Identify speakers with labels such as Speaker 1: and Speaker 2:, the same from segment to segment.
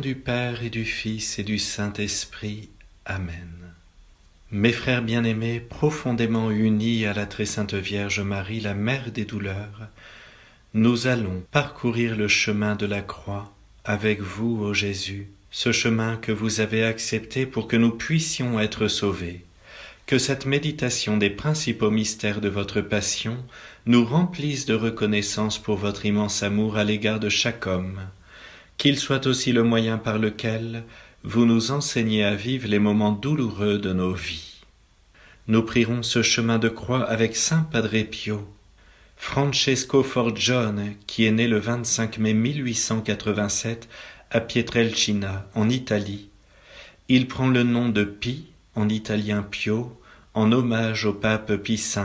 Speaker 1: du Père et du Fils et du Saint-Esprit. Amen. Mes frères bien-aimés, profondément unis à la très sainte Vierge Marie, la Mère des douleurs, nous allons parcourir le chemin de la croix avec vous, ô Jésus, ce chemin que vous avez accepté pour que nous puissions être sauvés. Que cette méditation des principaux mystères de votre passion nous remplisse de reconnaissance pour votre immense amour à l'égard de chaque homme, qu'il soit aussi le moyen par lequel vous nous enseignez à vivre les moments douloureux de nos vies. Nous prierons ce chemin de croix avec Saint Padre Pio, Francesco Forgione, qui est né le 25 mai 1887 à Pietrelcina, en Italie. Il prend le nom de Pie, en italien Pio, en hommage au pape Pie V,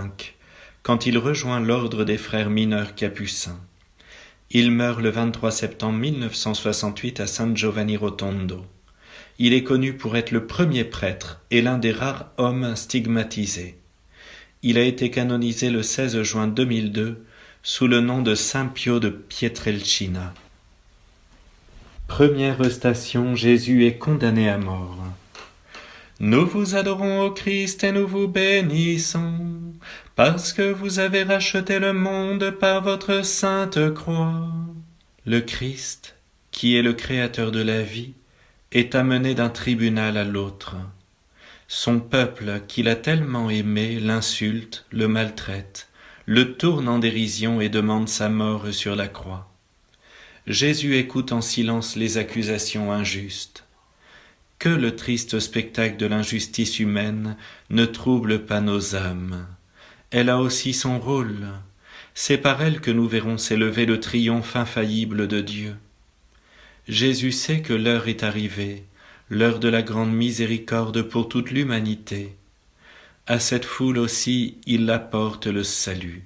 Speaker 1: quand il rejoint l'ordre des frères mineurs capucins. Il meurt le 23 septembre 1968 à San Giovanni Rotondo. Il est connu pour être le premier prêtre et l'un des rares hommes stigmatisés. Il a été canonisé le 16 juin 2002 sous le nom de Saint Pio de Pietrelcina. Première station, Jésus est condamné à mort. Nous vous adorons, ô Christ, et nous vous bénissons, parce que vous avez racheté le monde par votre sainte croix. Le Christ, qui est le créateur de la vie, est amené d'un tribunal à l'autre. Son peuple, qu'il a tellement aimé, l'insulte, le maltraite, le tourne en dérision et demande sa mort sur la croix. Jésus écoute en silence les accusations injustes. Que le triste spectacle de l'injustice humaine ne trouble pas nos âmes. Elle a aussi son rôle. C'est par elle que nous verrons s'élever le triomphe infaillible de Dieu. Jésus sait que l'heure est arrivée, l'heure de la grande miséricorde pour toute l'humanité. À cette foule aussi, il apporte le salut.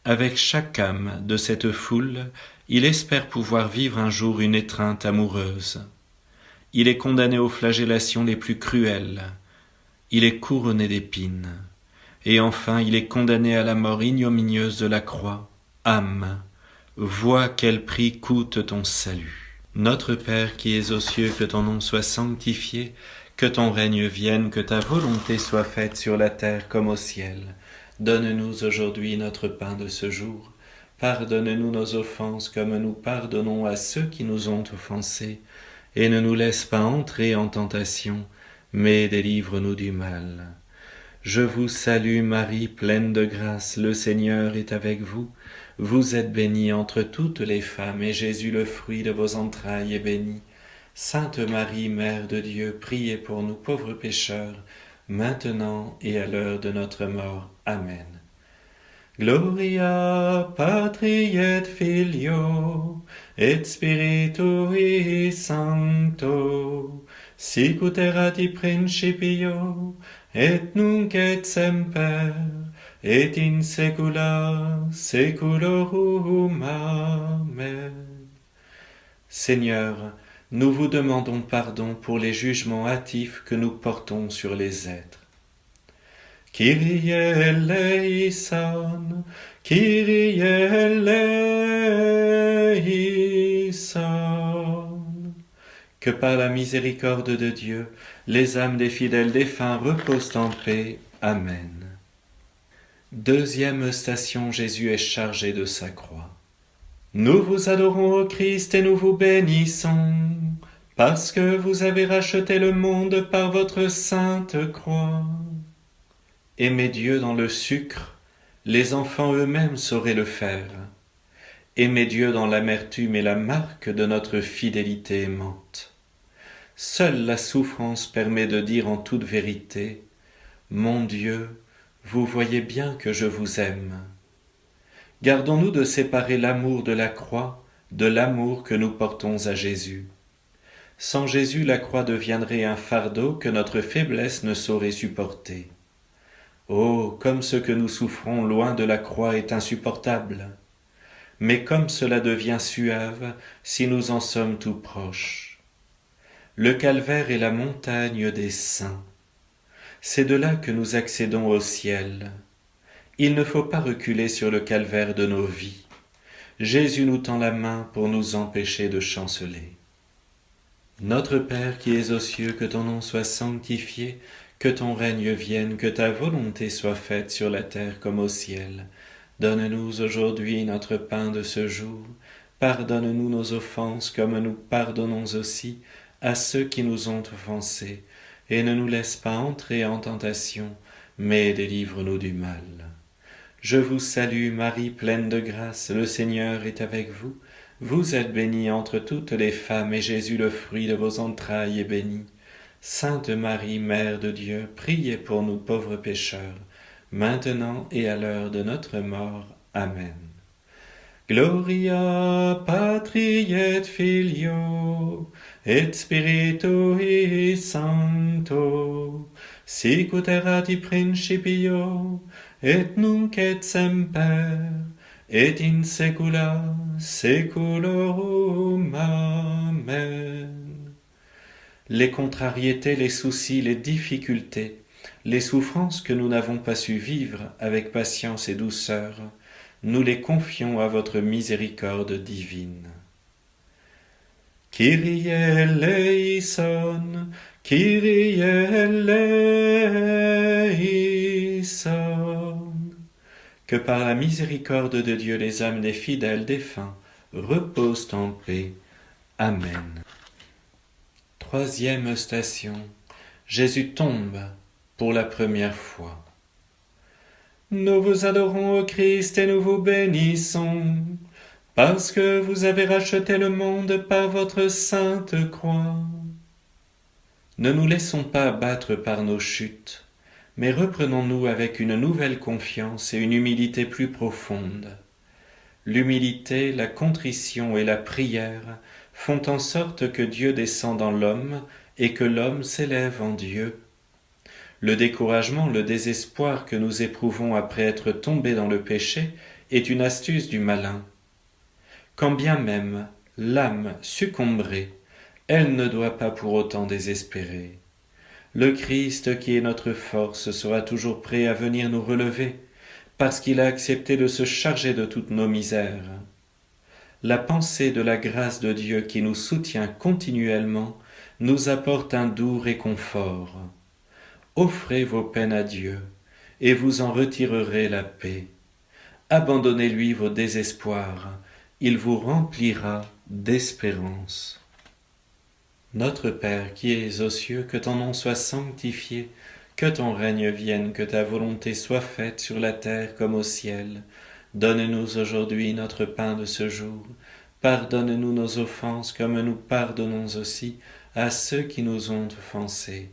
Speaker 1: Avec chaque âme de cette foule, il espère pouvoir vivre un jour une étreinte amoureuse. Il est condamné aux flagellations les plus cruelles. Il est couronné d'épines. Et enfin, il est condamné à la mort ignominieuse de la croix. Âme, vois quel prix coûte ton salut. Notre Père qui es aux cieux, que ton nom soit sanctifié, que ton règne vienne, que ta volonté soit faite sur la terre comme au ciel. Donne-nous aujourd'hui notre pain de ce jour. Pardonne-nous nos offenses comme nous pardonnons à ceux qui nous ont offensés. Et ne nous laisse pas entrer en tentation, mais délivre-nous du mal. Je vous salue Marie, pleine de grâce, le Seigneur est avec vous. Vous êtes bénie entre toutes les femmes, et Jésus, le fruit de vos entrailles, est béni. Sainte Marie, Mère de Dieu, priez pour nous pauvres pécheurs, maintenant et à l'heure de notre mort. Amen. Gloria Patri et Filio et Spiritui Sancto, sicut erat in principio et nunc et semper et in saecula saeculorum. Amen. Seigneur, nous vous demandons pardon pour les jugements hâtifs que nous portons sur les êtres. Kyrie eleison, Kyrie eleison. Que par la miséricorde de Dieu, les âmes des fidèles défunts reposent en paix. Amen. Deuxième station, Jésus est chargé de sa croix. Nous vous adorons, ô Christ, et nous vous bénissons, parce que vous avez racheté le monde par votre sainte croix. Aimer Dieu dans le sucre, les enfants eux-mêmes sauraient le faire. Aimer Dieu dans l'amertume est la marque de notre fidélité aimante. Seule la souffrance permet de dire en toute vérité « Mon Dieu, vous voyez bien que je vous aime ». Gardons-nous de séparer l'amour de la croix de l'amour que nous portons à Jésus. Sans Jésus, la croix deviendrait un fardeau que notre faiblesse ne saurait supporter. Oh, comme ce que nous souffrons loin de la croix est insupportable, mais comme cela devient suave si nous en sommes tout proches. Le calvaire est la montagne des saints. C'est de là que nous accédons au ciel. Il ne faut pas reculer sur le calvaire de nos vies. Jésus nous tend la main pour nous empêcher de chanceler. Notre Père qui es aux cieux, que ton nom soit sanctifié, que ton règne vienne, que ta volonté soit faite sur la terre comme au ciel. Donne-nous aujourd'hui notre pain de ce jour. Pardonne-nous nos offenses comme nous pardonnons aussi à ceux qui nous ont offensés. Et ne nous laisse pas entrer en tentation, mais délivre-nous du mal. Je vous salue Marie, pleine de grâce, le Seigneur est avec vous. Vous êtes bénie entre toutes les femmes, et Jésus, le fruit de vos entrailles, est béni. Sainte Marie, Mère de Dieu, priez pour nous pauvres pécheurs, maintenant et à l'heure de notre mort. Amen. Gloria Patri et Filio et Spiritui Sancto, sicut erat in principio et nunc et semper et in saecula saeculorum. Amen. Les contrariétés, les soucis, les difficultés, les souffrances que nous n'avons pas su vivre avec patience et douceur, nous les confions à votre miséricorde divine. Kyrie eleison, Kyrie eleison. Que par la miséricorde de Dieu les âmes des fidèles défunts reposent en paix. Amen. Troisième station. Jésus tombe pour la première fois. Nous vous adorons, ô Christ, et nous vous bénissons, parce que vous avez racheté le monde par votre sainte croix. Ne nous laissons pas abattre par nos chutes, mais reprenons-nous avec une nouvelle confiance et une humilité plus profonde. L'humilité, la contrition et la prière font en sorte que Dieu descend dans l'homme et que l'homme s'élève en Dieu. Le découragement, le désespoir que nous éprouvons après être tombés dans le péché est une astuce du malin. Quand bien même l'âme succomberait, elle ne doit pas pour autant désespérer. Le Christ qui est notre force sera toujours prêt à venir nous relever, parce qu'il a accepté de se charger de toutes nos misères. La pensée de la grâce de Dieu qui nous soutient continuellement nous apporte un doux réconfort. Offrez vos peines à Dieu, et vous en retirerez la paix. Abandonnez-lui vos désespoirs, il vous remplira d'espérance. Notre Père qui es aux cieux, que ton nom soit sanctifié, que ton règne vienne, que ta volonté soit faite sur la terre comme au ciel. Donne-nous aujourd'hui notre pain de ce jour. Pardonne-nous nos offenses comme nous pardonnons aussi à ceux qui nous ont offensés.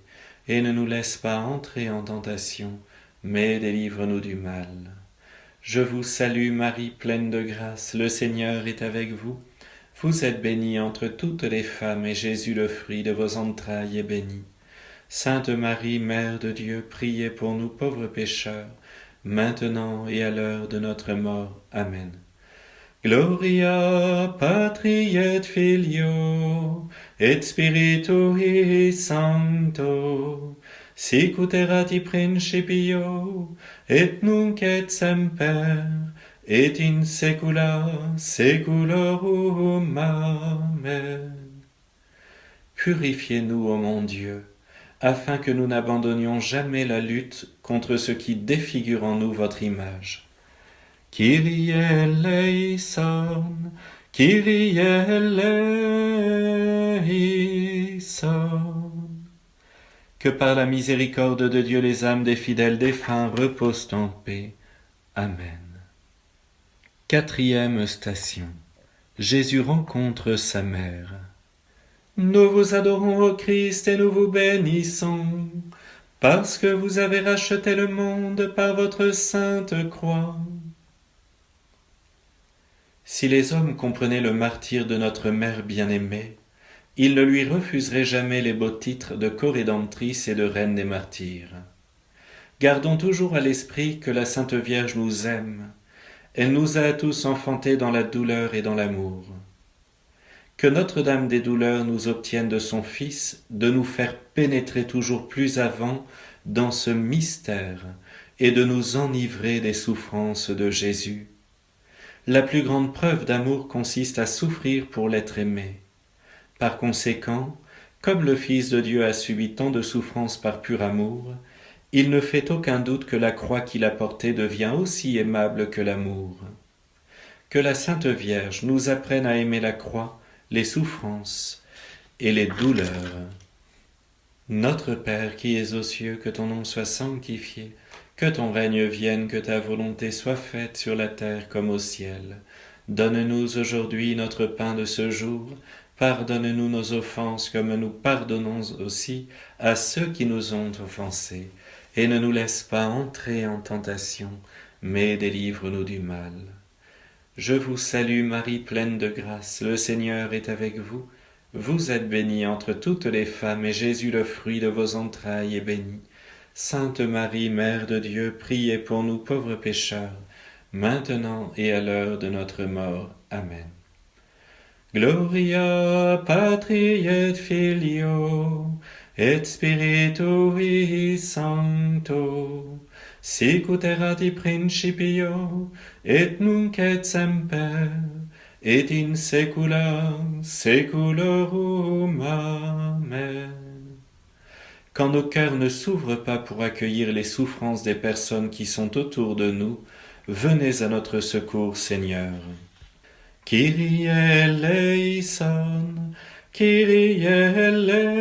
Speaker 1: Et ne nous laisse pas entrer en tentation, mais délivre-nous du mal. Je vous salue Marie, pleine de grâce, le Seigneur est avec vous. Vous êtes bénie entre toutes les femmes, et Jésus, le fruit de vos entrailles, est béni. Sainte Marie, Mère de Dieu, priez pour nous pauvres pécheurs, maintenant et à l'heure de notre mort. Amen. Gloria Patri et Filio et Spiritui Sancto, sicut erat in principio et nunc et semper et in saecula saeculorum. Amen. Purifiez-nous, ô mon Dieu, afin que nous n'abandonnions jamais la lutte contre ce qui défigure en nous votre image. Kyrie eleison, Kyrie eleison. Que par la miséricorde de Dieu les âmes des fidèles défunts reposent en paix. Amen. Quatrième station. Jésus rencontre sa mère. Nous vous adorons, ô Christ, et nous vous bénissons, parce que vous avez racheté le monde par votre sainte croix. Si les hommes comprenaient le martyre de notre mère bien-aimée, ils ne lui refuseraient jamais les beaux titres de corédemptrice et de reine des martyrs. Gardons toujours à l'esprit que la Sainte Vierge nous aime. Elle nous a tous enfantés dans la douleur et dans l'amour. Que Notre-Dame des douleurs nous obtienne de son Fils de nous faire pénétrer toujours plus avant dans ce mystère et de nous enivrer des souffrances de Jésus. La plus grande preuve d'amour consiste à souffrir pour l'être aimé. Par conséquent, Comme le Fils de Dieu a subi tant de souffrances par pur amour, il ne fait aucun doute que la croix qu'il a portée devient aussi aimable que l'amour. Que la Sainte Vierge nous apprenne à aimer la croix, les souffrances et les douleurs. Notre Père qui es aux cieux, que ton nom soit sanctifié, que ton règne vienne, que ta volonté soit faite sur la terre comme au ciel. Donne-nous aujourd'hui notre pain de ce jour. Pardonne-nous nos offenses comme nous pardonnons aussi à ceux qui nous ont offensés. Et ne nous laisse pas entrer en tentation, mais délivre-nous du mal. Je vous salue Marie, pleine de grâce, le Seigneur est avec vous. Vous êtes bénie entre toutes les femmes, et Jésus, le fruit de vos entrailles, est béni. Sainte Marie, Mère de Dieu, priez pour nous pauvres pécheurs, maintenant et à l'heure de notre mort. Amen. Gloria Patri et Filio et Spiritui Sancto, sic ut erat in principio et nunc et semper et in saecula saeculorum. Amen. Quand nos cœurs ne s'ouvrent pas pour accueillir les souffrances des personnes qui sont autour de nous, venez à notre secours, Seigneur. Kyrie eleison, Kyrie eleison.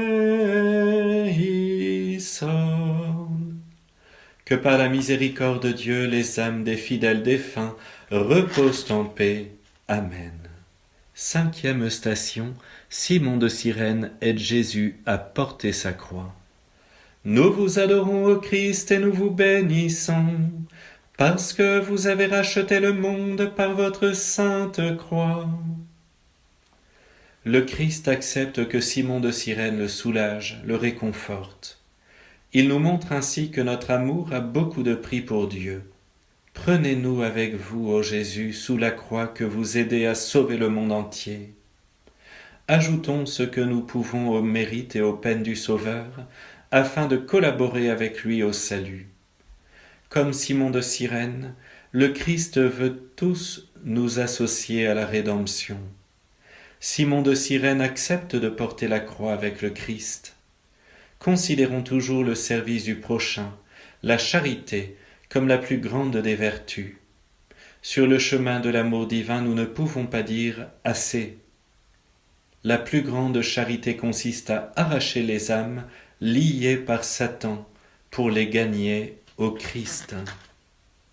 Speaker 1: Que par la miséricorde de Dieu, les âmes des fidèles défunts reposent en paix. Amen. 5e station, Simon de Cyrène aide Jésus à porter sa croix. Nous vous adorons, ô Christ, et nous vous bénissons, parce que vous avez racheté le monde par votre sainte croix. Le Christ accepte que Simon de Cyrène le soulage, le réconforte. Il nous montre ainsi que notre amour a beaucoup de prix pour Dieu. Prenez-nous avec vous, ô Jésus, sous la croix que vous aidez à sauver le monde entier. Ajoutons ce que nous pouvons au mérite et aux peines du Sauveur, afin de collaborer avec lui au salut. Comme Simon de Cyrène, le Christ veut tous nous associer à la rédemption. Simon de Cyrène accepte de porter la croix avec le Christ. Considérons toujours le service du prochain, la charité, comme la plus grande des vertus. Sur le chemin de l'amour divin, nous ne pouvons pas dire « assez ». La plus grande charité consiste à arracher les âmes liées par Satan pour les gagner au Christ.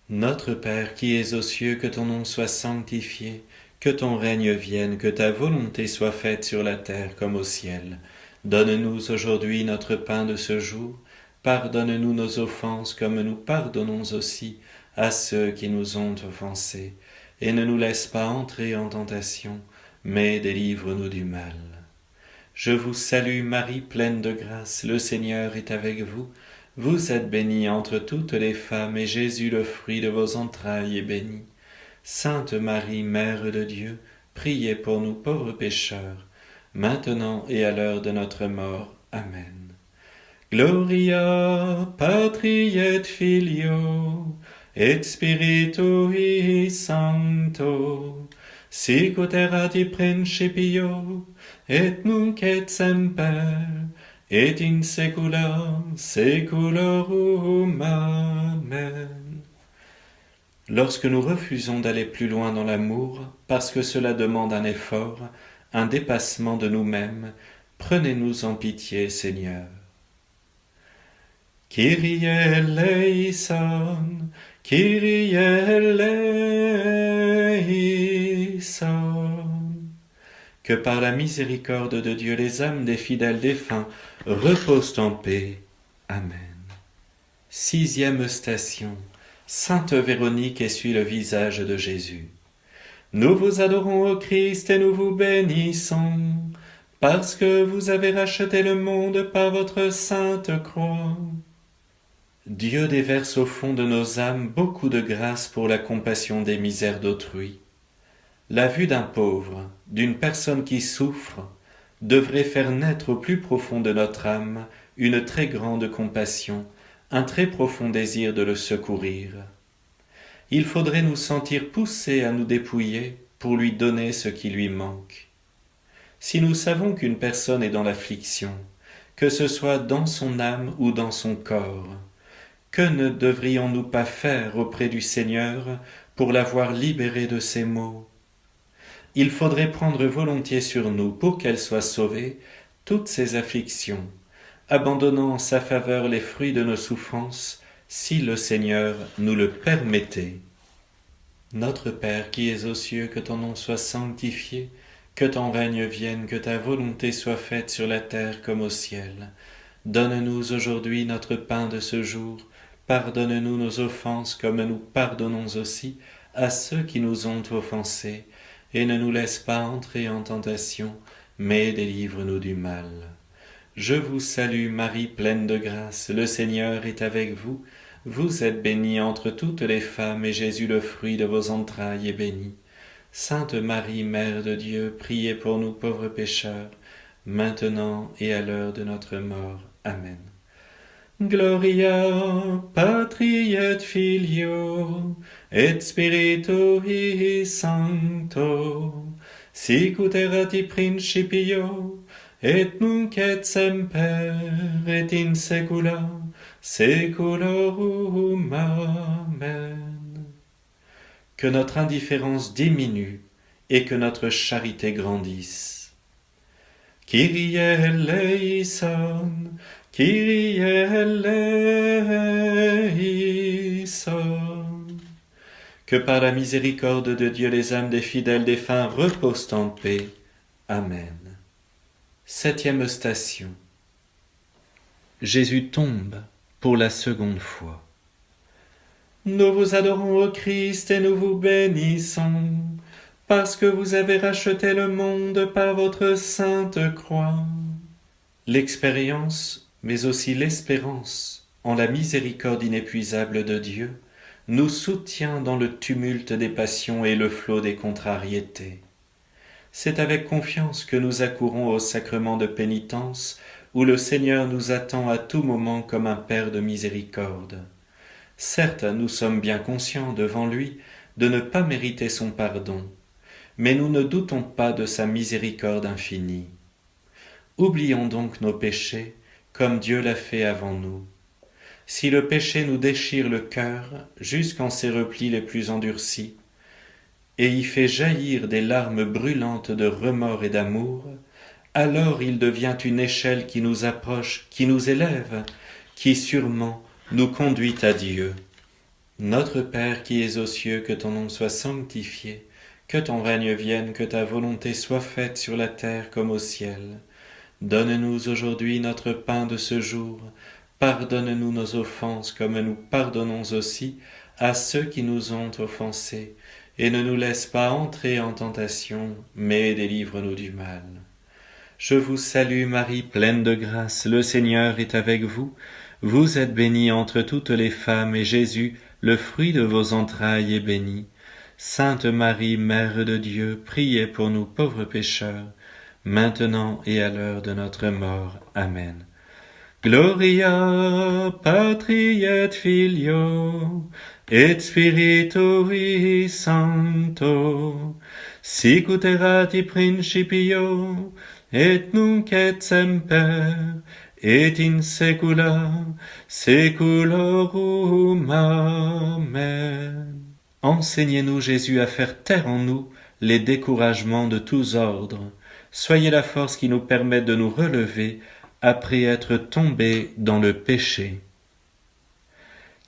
Speaker 1: Notre Père qui es aux cieux, que ton nom soit sanctifié, que ton règne vienne, que ta volonté soit faite sur la terre comme au ciel. Donne-nous aujourd'hui notre pain de ce jour. Pardonne-nous nos offenses comme nous pardonnons aussi à ceux qui nous ont offensés. Et ne nous laisse pas entrer en tentation, mais délivre-nous du mal. Je vous salue Marie, pleine de grâce, le Seigneur est avec vous. Vous êtes bénie entre toutes les femmes, et Jésus, le fruit de vos entrailles, est béni. Sainte Marie, Mère de Dieu, priez pour nous pauvres pécheurs, maintenant et à l'heure de notre mort. Amen. Gloria Patri et Filio et Spiritui Sancto, sic ut erat in principio et nunc et semper et in saecula saeculorum. Amen. Lorsque nous refusons d'aller plus loin dans l'amour, parce que cela demande un effort, un dépassement de nous-mêmes, prenez-nous en pitié, Seigneur. Kyrie eleison, Kyrie eleison. Que par la miséricorde de Dieu, les âmes des fidèles défunts reposent en paix. Amen. 6e station. Sainte Véronique essuie le visage de Jésus. Nous vous adorons, ô Christ, et nous vous bénissons, parce que vous avez racheté le monde par votre sainte croix. Dieu déverse au fond de nos âmes beaucoup de grâce pour la compassion des misères d'autrui. La vue d'un pauvre, d'une personne qui souffre, devrait faire naître au plus profond de notre âme une très grande compassion, un très profond désir de le secourir. Il faudrait nous sentir poussés à nous dépouiller pour lui donner ce qui lui manque. Si nous savons qu'une personne est dans l'affliction, que ce soit dans son âme ou dans son corps, que ne devrions-nous pas faire auprès du Seigneur pour l'avoir libérée de ces maux? Il faudrait prendre volontiers sur nous, pour qu'elle soit sauvée, toutes ces afflictions, abandonnant en sa faveur les fruits de nos souffrances, si le Seigneur nous le permettait. Notre Père qui es aux cieux, que ton nom soit sanctifié, que ton règne vienne, que ta volonté soit faite sur la terre comme au ciel. Donne-nous aujourd'hui notre pain de ce jour. Pardonne-nous nos offenses comme nous pardonnons aussi à ceux qui nous ont offensés. Et ne nous laisse pas entrer en tentation, mais délivre-nous du mal. Je vous salue Marie, pleine de grâce, le Seigneur est avec vous. Vous êtes bénie entre toutes les femmes, et Jésus, le fruit de vos entrailles, est béni. Sainte Marie, Mère de Dieu, priez pour nous pauvres pécheurs, maintenant et à l'heure de notre mort. Amen. Gloria Patri et Filio et Spiritui Sancto, sic ut erat in principio et nunc et semper et in saecula saeculorum. Amen. Que notre indifférence diminue et que notre charité grandisse. Kyrie eleison, Kyrie eleison. Que par la miséricorde de Dieu les âmes des fidèles défunts reposent en paix. Amen. 7e station. Jésus tombe pour la seconde fois. Nous vous adorons, ô Christ, et nous vous bénissons, parce que vous avez racheté le monde par votre sainte croix. L'expérience, mais aussi l'espérance en la miséricorde inépuisable de Dieu, nous soutient dans le tumulte des passions et le flot des contrariétés. C'est avec confiance que nous accourons au sacrement de pénitence, où le Seigneur nous attend à tout moment comme un Père de miséricorde. Certes, nous sommes bien conscients devant lui de ne pas mériter son pardon, mais nous ne doutons pas de sa miséricorde infinie. Oublions donc nos péchés, comme Dieu l'a fait avant nous. Si le péché nous déchire le cœur jusqu'en ses replis les plus endurcis, et y fait jaillir des larmes brûlantes de remords et d'amour, alors il devient une échelle qui nous approche, qui nous élève, qui sûrement nous conduit à Dieu. Notre Père qui es aux cieux, que ton nom soit sanctifié, que ton règne vienne, que ta volonté soit faite sur la terre comme au ciel. Donne-nous aujourd'hui notre pain de ce jour. Pardonne-nous nos offenses comme nous pardonnons aussi à ceux qui nous ont offensés. Et ne nous laisse pas entrer en tentation, mais délivre-nous du mal. Je vous salue Marie, pleine de grâce, le Seigneur est avec vous. Vous êtes bénie entre toutes les femmes, et Jésus, le fruit de vos entrailles, est béni. Sainte Marie, Mère de Dieu, priez pour nous pauvres pécheurs, maintenant et à l'heure de notre mort. Amen. Gloria Patri et Filio et Spiritui Sancto, sic ut erat in principio et nunc et semper et in saecula saeculorum. Amen. Enseignez-nous, Jésus, à faire taire en nous les découragements de tous ordres. Soyez la force qui nous permet de nous relever après être tombés dans le péché.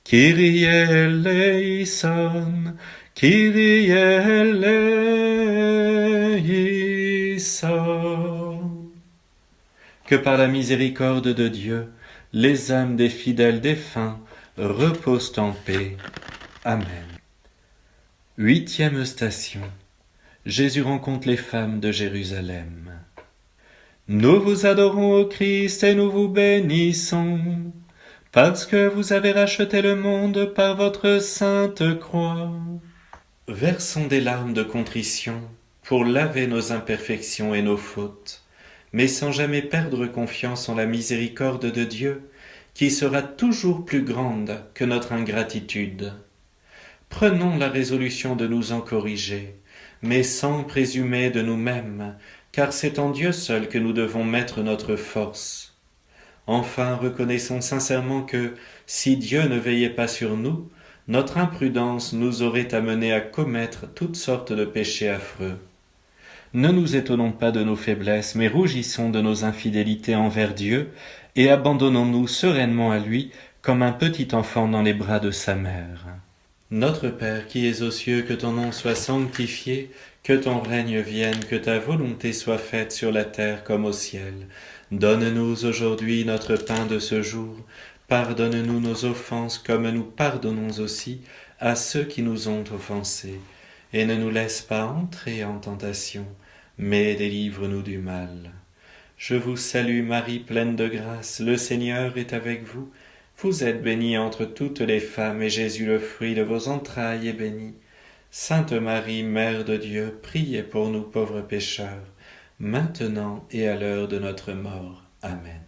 Speaker 1: Kyrie eleison, Kyrie eleison. Que par la miséricorde de Dieu, les âmes des fidèles défunts reposent en paix. Amen. 8e station. Jésus rencontre les femmes de Jérusalem. Nous vous adorons, ô Christ, et nous vous bénissons, parce que vous avez racheté le monde par votre sainte croix. Versons des larmes de contrition pour laver nos imperfections et nos fautes, mais sans jamais perdre confiance en la miséricorde de Dieu, qui sera toujours plus grande que notre ingratitude. Prenons la résolution de nous en corriger, mais sans présumer de nous-mêmes, car c'est en Dieu seul que nous devons mettre notre force. Enfin, reconnaissons sincèrement que, si Dieu ne veillait pas sur nous, notre imprudence nous aurait amenés à commettre toutes sortes de péchés affreux. Ne nous étonnons pas de nos faiblesses, mais rougissons de nos infidélités envers Dieu, et abandonnons-nous sereinement à lui, comme un petit enfant dans les bras de sa mère. Notre Père qui es aux cieux, que ton nom soit sanctifié, que ton règne vienne, que ta volonté soit faite sur la terre comme au ciel. Donne-nous aujourd'hui notre pain de ce jour. Pardonne-nous nos offenses comme nous pardonnons aussi à ceux qui nous ont offensés. Et ne nous laisse pas entrer en tentation, mais délivre-nous du mal. Je vous salue Marie, pleine de grâce, le Seigneur est avec vous. Vous êtes bénie entre toutes les femmes, et Jésus, le fruit de vos entrailles, est béni. Sainte Marie, Mère de Dieu, priez pour nous pauvres pécheurs, maintenant et à l'heure de notre mort. Amen.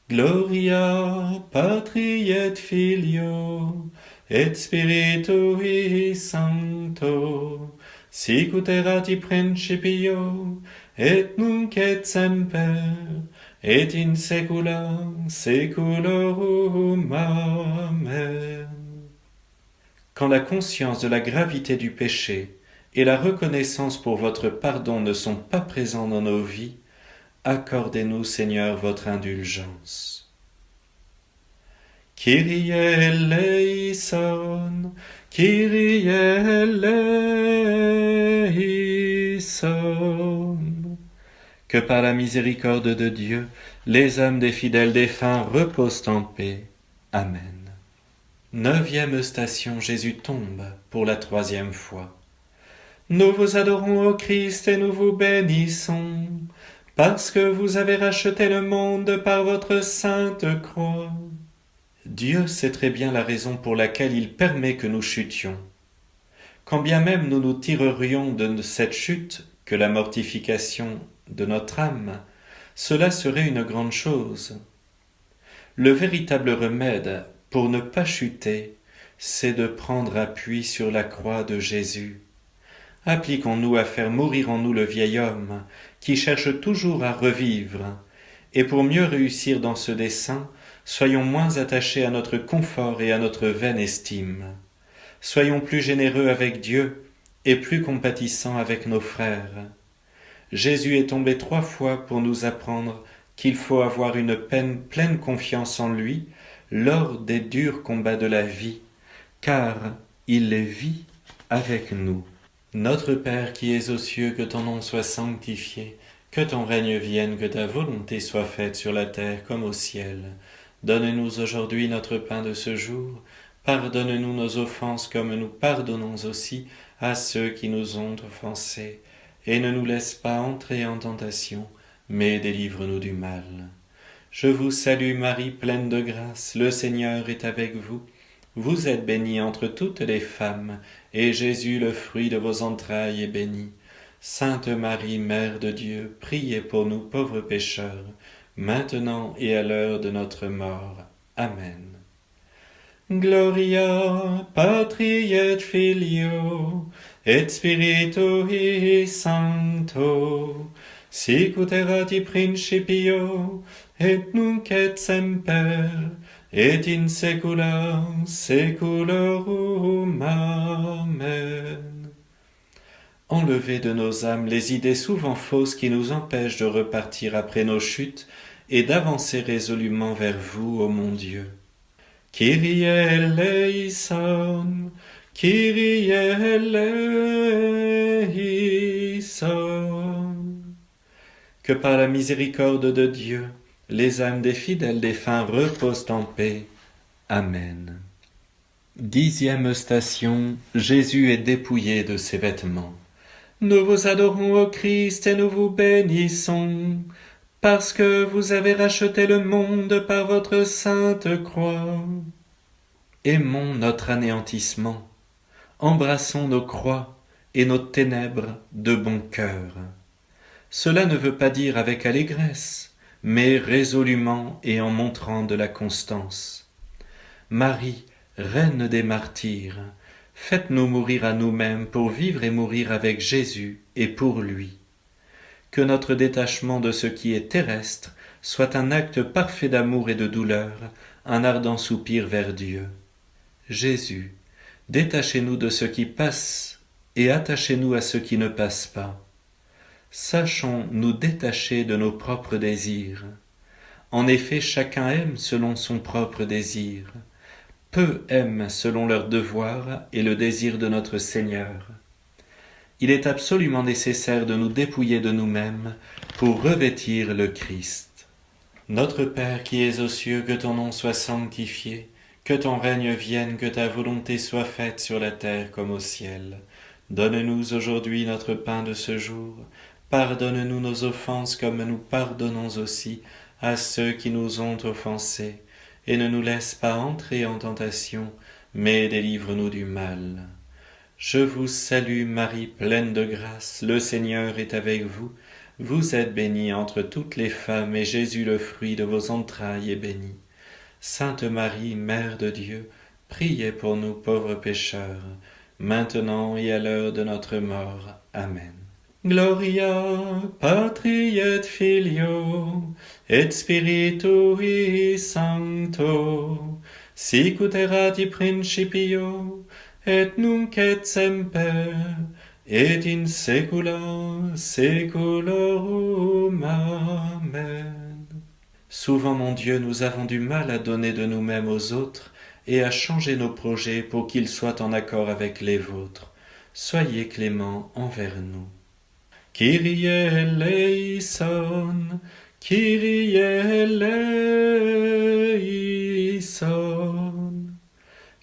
Speaker 1: Gloria Patri et Filio et Spiritui Sancto, sicut erat in principio et nunc et semper et in saecula saeculorum. Amen. Quand la conscience de la gravité du péché et la reconnaissance pour votre pardon ne sont pas présents dans nos vies, accordez-nous, Seigneur, votre indulgence. Kyrie eleison, Kyrie eleison. Que par la miséricorde de Dieu, les âmes des fidèles défunts reposent en paix. Amen. 9e station, Jésus tombe pour la 3e fois. Nous vous adorons, ô Christ, et nous vous bénissons, parce que vous avez racheté le monde par votre sainte croix. Dieu sait très bien la raison pour laquelle il permet que nous chutions. Quand bien même nous nous tirerions de cette chute que la mortification de notre âme, cela serait une grande chose. Le véritable remède pour ne pas chuter, c'est de prendre appui sur la croix de Jésus. Appliquons-nous à faire mourir en nous le vieil homme qui cherche toujours à revivre, et pour mieux réussir dans ce dessein, soyons moins attachés à notre confort et à notre vaine estime. Soyons plus généreux avec Dieu et plus compatissants avec nos frères. Jésus est tombé 3 fois pour nous apprendre qu'il faut avoir une pleine confiance en lui lors des durs combats de la vie, car il les vit avec nous. Notre Père qui es aux cieux, que ton nom soit sanctifié, que ton règne vienne, que ta volonté soit faite sur la terre comme au ciel. Donne-nous aujourd'hui notre pain de ce jour. Pardonne-nous nos offenses comme nous pardonnons aussi à ceux qui nous ont offensés. Et ne nous laisse pas entrer en tentation, mais délivre-nous du mal. Je vous salue Marie, pleine de grâce, le Seigneur est avec vous. Vous êtes bénie entre toutes les femmes, et Jésus, le fruit de vos entrailles, est béni. Sainte Marie, Mère de Dieu, priez pour nous pauvres pécheurs, maintenant et à l'heure de notre mort. Amen. Gloria Patri et Filio et Spiritui Sancto, sicut erat in principio et nunc et semper et in saecula saeculorum. Amen. Enlevez de nos âmes les idées souvent fausses qui nous empêchent de repartir après nos chutes et d'avancer résolument vers vous, ô mon Dieu. Kyrie eleison, Kyrie eleison. Que par la miséricorde de Dieu, les âmes des fidèles défunts reposent en paix. Amen. 10e station, Jésus est dépouillé de ses vêtements. Nous vous adorons, ô Christ, et nous vous bénissons, parce que vous avez racheté le monde par votre sainte croix. Aimons notre anéantissement, embrassons nos croix et nos ténèbres de bon cœur. Cela ne veut pas dire avec allégresse, mais résolument et en montrant de la constance. Marie, Reine des martyrs, faites-nous mourir à nous-mêmes pour vivre et mourir avec Jésus et pour lui. que notre détachement de ce qui est terrestre soit un acte parfait d'amour et de douleur, un ardent soupir vers Dieu. Jésus, détachez-nous de ce qui passe et attachez-nous à ce qui ne passe pas. Sachons nous détacher de nos propres désirs. En effet, chacun aime selon son propre désir. Peu aiment selon leur devoir et le désir de notre Seigneur. Il est absolument nécessaire de nous dépouiller de nous-mêmes pour revêtir le Christ. Notre Père qui es aux cieux, que ton nom soit sanctifié, que ton règne vienne, que ta volonté soit faite sur la terre comme au ciel. Donne-nous aujourd'hui notre pain de ce jour. Pardonne-nous nos offenses comme nous pardonnons aussi à ceux qui nous ont offensés. Et ne nous laisse pas entrer en tentation, mais délivre-nous du mal. Je vous salue Marie, pleine de grâce, le Seigneur est avec vous. Vous êtes bénie entre toutes les femmes, et Jésus, le fruit de vos entrailles, est béni. Sainte Marie, Mère de Dieu, priez pour nous pauvres pécheurs, maintenant et à l'heure de notre mort. Amen. Gloria Patri et Filio et Spiritui Sancto, sic ut erat in principio et nunc et semper et in saecula saeculorum. Amen. Souvent, mon Dieu, nous avons du mal à donner de nous-mêmes aux autres et à changer nos projets pour qu'ils soient en accord avec les vôtres. Soyez clément envers nous. Kyrie eleison, Kyrie eleison.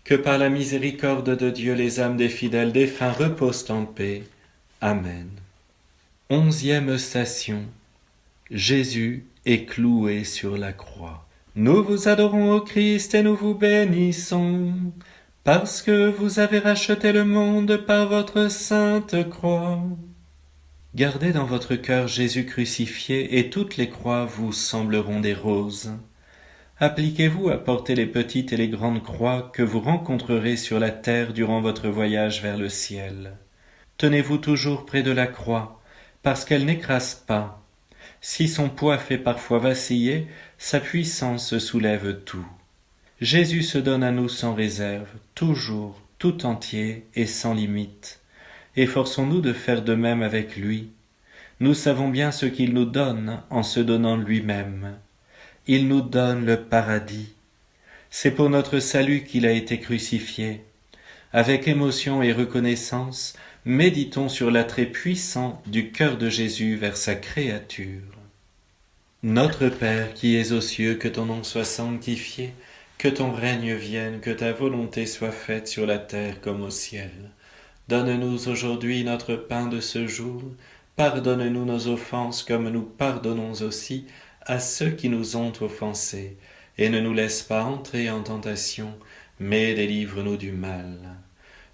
Speaker 1: Que par la miséricorde de Dieu les âmes des fidèles défunts reposent en paix. Amen. 11e station. Jésus est cloué sur la croix. Nous vous adorons, ô Christ, et nous vous bénissons, parce que vous avez racheté le monde par votre sainte croix. Gardez dans votre cœur Jésus crucifié, et toutes les croix vous sembleront des roses. Appliquez-vous à porter les petites et les grandes croix que vous rencontrerez sur la terre durant votre voyage vers le ciel. Tenez-vous toujours près de la croix, parce qu'elle n'écrase pas. Si son poids fait parfois vaciller, sa puissance soulève tout. Jésus se donne à nous sans réserve, toujours, tout entier et sans limite. Efforçons-nous de faire de même avec lui. Nous savons bien ce qu'il nous donne en se donnant lui-même. Il nous donne le paradis. C'est pour notre salut qu'il a été crucifié. Avec émotion et reconnaissance, méditons sur l'attrait puissant du cœur de Jésus vers sa créature. Notre Père qui es aux cieux, que ton nom soit sanctifié, que ton règne vienne, que ta volonté soit faite sur la terre comme au ciel. Donne-nous aujourd'hui notre pain de ce jour. Pardonne-nous nos offenses comme nous pardonnons aussi à ceux qui nous ont offensés. Et ne nous laisse pas entrer en tentation, mais délivre-nous du mal.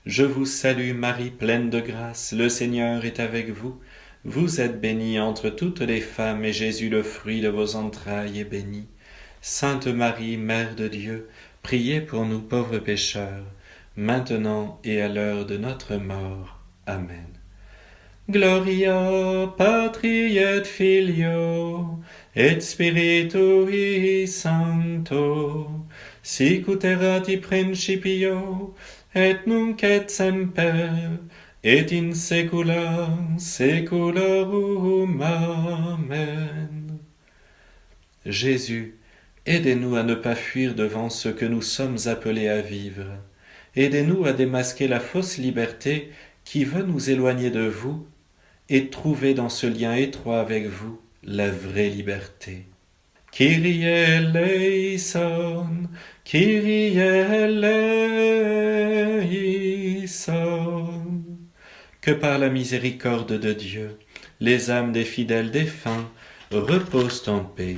Speaker 1: Je vous salue Marie, pleine de grâce, le Seigneur est avec vous. Vous êtes bénie entre toutes les femmes, et Jésus, le fruit de vos entrailles, est béni. Sainte Marie, Mère de Dieu, priez pour nous pauvres pécheurs, maintenant et à l'heure de notre mort. Amen. Gloria Patri et Filio et Spiritui Sancto, sic ut erat in principio et nunc et semper et in saecula saeculorum. Amen. Jésus, aidez-nous à ne pas fuir devant ce que nous sommes appelés à vivre. Aidez-nous à démasquer la fausse liberté qui veut nous éloigner de vous et trouver dans ce lien étroit avec vous la vraie liberté. Kyrie eleison, Kyrie eleison. Que par la miséricorde de Dieu, les âmes des fidèles défunts reposent en paix.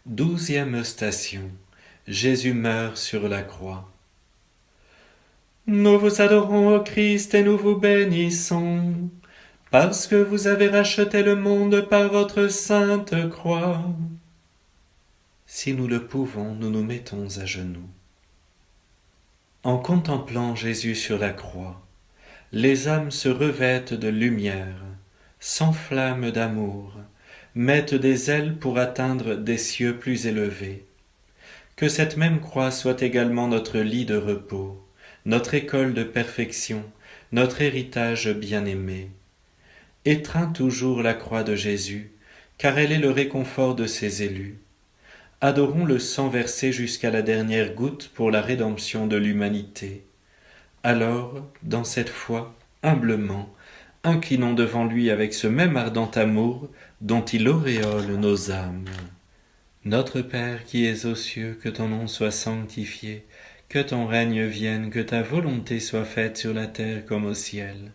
Speaker 1: 12e station. Jésus meurt sur la croix. Nous vous adorons, ô Christ, et nous vous bénissons, parce que vous avez racheté le monde par votre sainte croix. Si nous le pouvons, nous nous mettons à genoux. En contemplant Jésus sur la croix, les âmes se revêtent de lumière, s'enflamment d'amour, mettent des ailes pour atteindre des cieux plus élevés. Que cette même croix soit également notre lit de repos, notre école de perfection, notre héritage bien-aimé. Étreins toujours la croix de Jésus, car elle est le réconfort de ses élus. Adorons le sang versé jusqu'à la dernière goutte pour la rédemption de l'humanité. Alors, dans cette foi, humblement, inclinons devant lui avec ce même ardent amour dont il auréole nos âmes. Notre Père qui es aux cieux, que ton nom soit sanctifié, que ton règne vienne, que ta volonté soit faite sur la terre comme au ciel.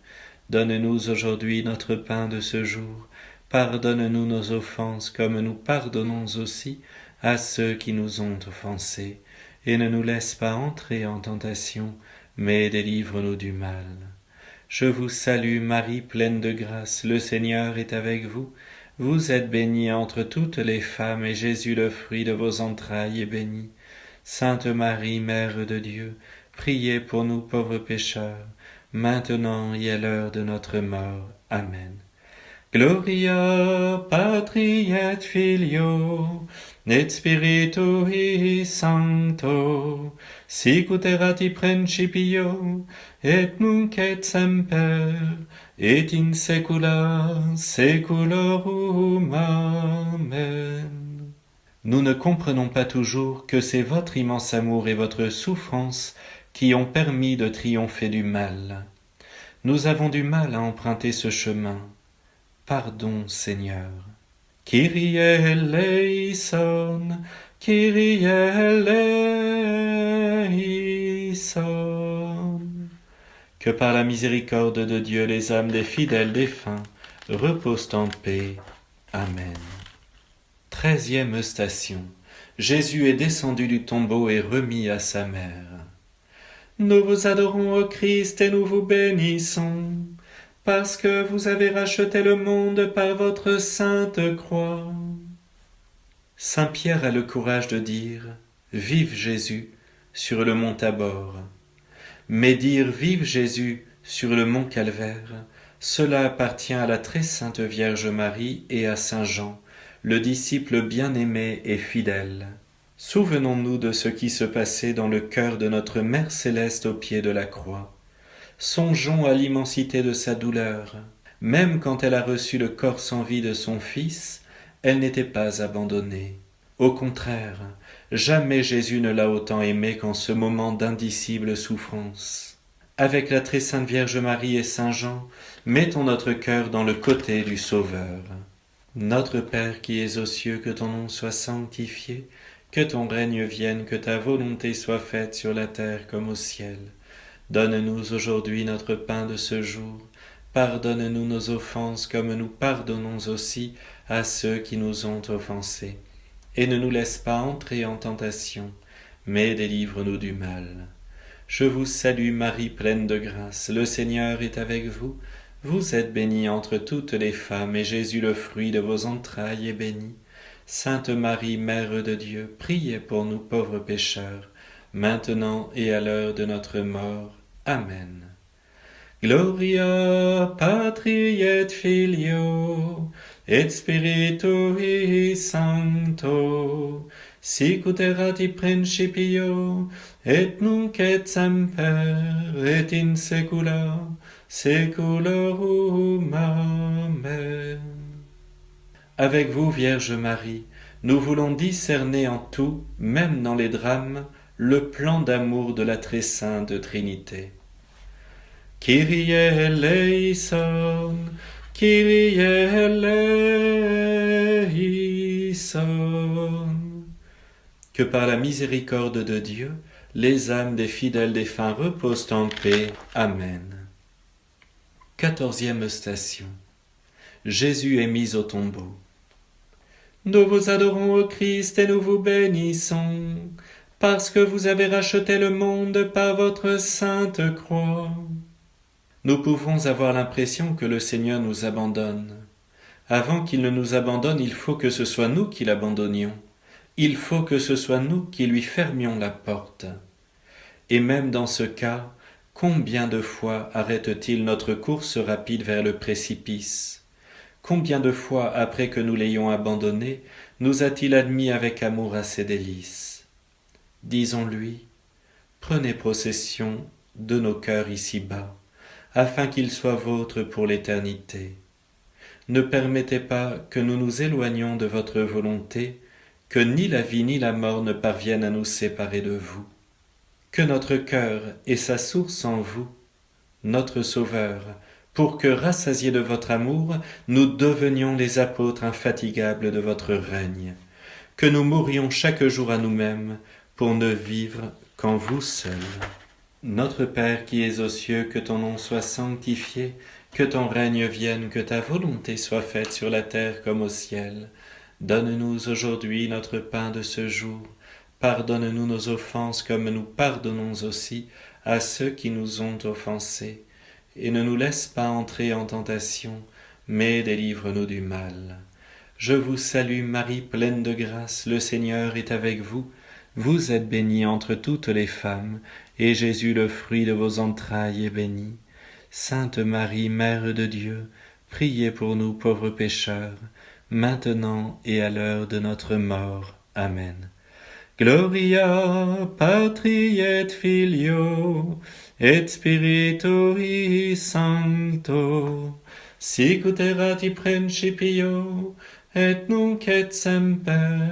Speaker 1: Donne-nous aujourd'hui notre pain de ce jour. Pardonne-nous nos offenses comme nous pardonnons aussi à ceux qui nous ont offensés. Et ne nous laisse pas entrer en tentation, mais délivre-nous du mal. Je vous salue Marie, pleine de grâce, le Seigneur est avec vous. Vous êtes bénie entre toutes les femmes, et Jésus, le fruit de vos entrailles, est béni. Sainte Marie, Mère de Dieu, priez pour nous pauvres pécheurs, maintenant et à l'heure de notre mort. Amen. Gloria Patri et Filio, et Spiritui Sancto, sic ut erat in principio, et nunc et semper, et in saecula saeculorum. Amen. Nous ne comprenons pas toujours que c'est votre immense amour et votre souffrance qui ont permis de triompher du mal. Nous avons du mal à emprunter ce chemin. Pardon, Seigneur. Kyrie eleison, Kyrie eleison. Que par la miséricorde de Dieu les âmes des fidèles défunts reposent en paix. Amen. 13e station. Jésus est descendu du tombeau et remis à sa mère. Nous vous adorons, ô Christ, et nous vous bénissons, parce que vous avez racheté le monde par votre sainte croix. Saint Pierre a le courage de dire « Vive Jésus » sur le mont Tabor. Mais dire « Vive Jésus » sur le mont Calvaire, cela appartient à la très sainte Vierge Marie et à Saint Jean, le disciple bien-aimé et fidèle. Souvenons-nous de ce qui se passait dans le cœur de notre Mère céleste au pied de la croix. Songeons à l'immensité de sa douleur. Même quand elle a reçu le corps sans vie de son Fils, elle n'était pas abandonnée. Au contraire, jamais Jésus ne l'a autant aimée qu'en ce moment d'indicible souffrance. Avec la très sainte Vierge Marie et Saint Jean, mettons notre cœur dans le côté du Sauveur. Notre Père qui es aux cieux, que ton nom soit sanctifié, que ton règne vienne, que ta volonté soit faite sur la terre comme au ciel. Donne-nous aujourd'hui notre pain de ce jour. Pardonne-nous nos offenses comme nous pardonnons aussi à ceux qui nous ont offensés. Et ne nous laisse pas entrer en tentation, mais délivre-nous du mal. Je vous salue Marie, pleine de grâce, le Seigneur est avec vous. Vous êtes bénie entre toutes les femmes, et Jésus, le fruit de vos entrailles, est béni. Sainte Marie, Mère de Dieu, priez pour nous pauvres pécheurs, maintenant et à l'heure de notre mort. Amen. Gloria Patri et Filio, et Spiritui Sancto, sic ut erat in principio, et nunc et semper, et in saecula saeculorum. Amen. Avec vous, Vierge Marie, nous voulons discerner en tout, même dans les drames, le plan d'amour de la très sainte Trinité. Kyrie eleison, Kyrie eleison. Que par la miséricorde de Dieu, les âmes des fidèles défunts reposent en paix. Amen. 14e station. Jésus est mis au tombeau. Nous vous adorons, ô Christ, et nous vous bénissons, parce que vous avez racheté le monde par votre sainte croix. Nous pouvons avoir l'impression que le Seigneur nous abandonne. Avant qu'il ne nous abandonne, il faut que ce soit nous qui l'abandonnions. Il faut que ce soit nous qui lui fermions la porte. Et même dans ce cas, combien de fois arrête-t-il notre course rapide vers le précipice? Combien de fois, après que nous l'ayons abandonné, nous a-t-il admis avec amour à ses délices? Disons-lui, prenez possession de nos cœurs ici-bas, afin qu'ils soient vôtres pour l'éternité. Ne permettez pas que nous nous éloignions de votre volonté, que ni la vie ni la mort ne parviennent à nous séparer de vous. Que notre cœur ait sa source en vous, notre Sauveur, pour que, rassasiés de votre amour, nous devenions les apôtres infatigables de votre règne, que nous mourions chaque jour à nous-mêmes pour ne vivre qu'en vous seul. Notre Père qui es aux cieux, que ton nom soit sanctifié, que ton règne vienne, que ta volonté soit faite sur la terre comme au ciel. Donne-nous aujourd'hui notre pain de ce jour. Pardonne-nous nos offenses comme nous pardonnons aussi à ceux qui nous ont offensés. Et ne nous laisse pas entrer en tentation, mais délivre-nous du mal. Je vous salue Marie, pleine de grâce, le Seigneur est avec vous. Vous êtes bénie entre toutes les femmes, et Jésus, le fruit de vos entrailles, est béni. Sainte Marie, Mère de Dieu, priez pour nous pauvres pécheurs, maintenant et à l'heure de notre mort. Amen. Gloria Patri et Filio et Spiritui Sancto, sic ut erat in principio et nunc et semper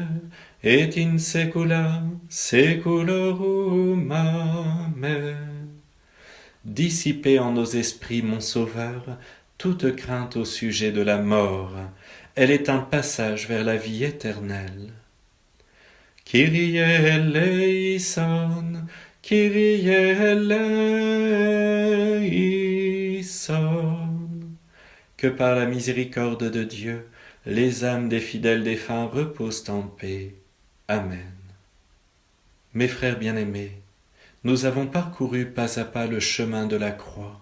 Speaker 1: et in saecula saeculorum. Amen. Dissipez en nos esprits, mon Sauveur, toute crainte au sujet de la mort. Elle est un passage vers la vie éternelle. Kyrie eleison, Kyrie eleison. Que par la miséricorde de Dieu, les âmes des fidèles défunts reposent en paix. Amen. Mes frères bien-aimés, nous avons parcouru pas à pas le chemin de la croix.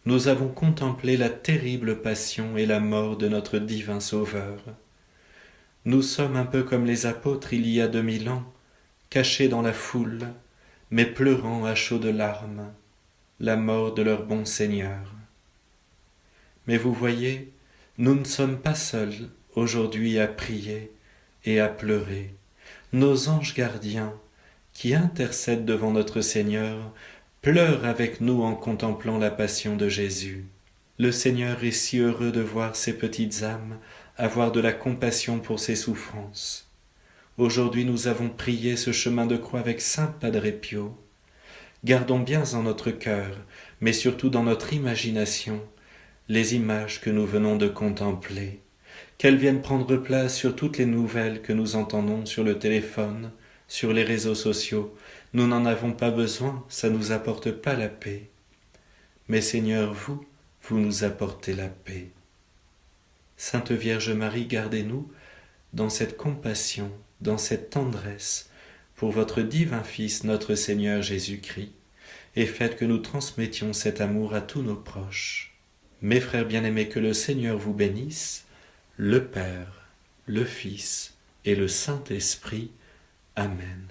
Speaker 1: Nous avons contemplé la terrible passion et la mort de notre divin Sauveur. Nous sommes un peu comme les apôtres il y a 2000 ans, cachés dans la foule, mais pleurant à chaudes larmes la mort de leur bon Seigneur. Mais vous voyez, nous ne sommes pas seuls aujourd'hui à prier et à pleurer. Nos anges gardiens, qui intercèdent devant notre Seigneur, pleurent avec nous en contemplant la passion de Jésus. Le Seigneur est si heureux de voir ces petites âmes avoir de la compassion pour ses souffrances. Aujourd'hui, nous avons prié ce chemin de croix avec Saint Padre Pio. Gardons bien en notre cœur, mais surtout dans notre imagination, les images que nous venons de contempler, qu'elles viennent prendre place sur toutes les nouvelles que nous entendons sur le téléphone, sur les réseaux sociaux. Nous n'en avons pas besoin, ça ne nous apporte pas la paix. Mais Seigneur, vous nous apportez la paix. Sainte Vierge Marie, gardez-nous dans cette compassion, dans cette tendresse, pour votre divin Fils, notre Seigneur Jésus-Christ, et faites que nous transmettions cet amour à tous nos proches. Mes frères bien-aimés, que le Seigneur vous bénisse, le Père, le Fils et le Saint-Esprit. Amen.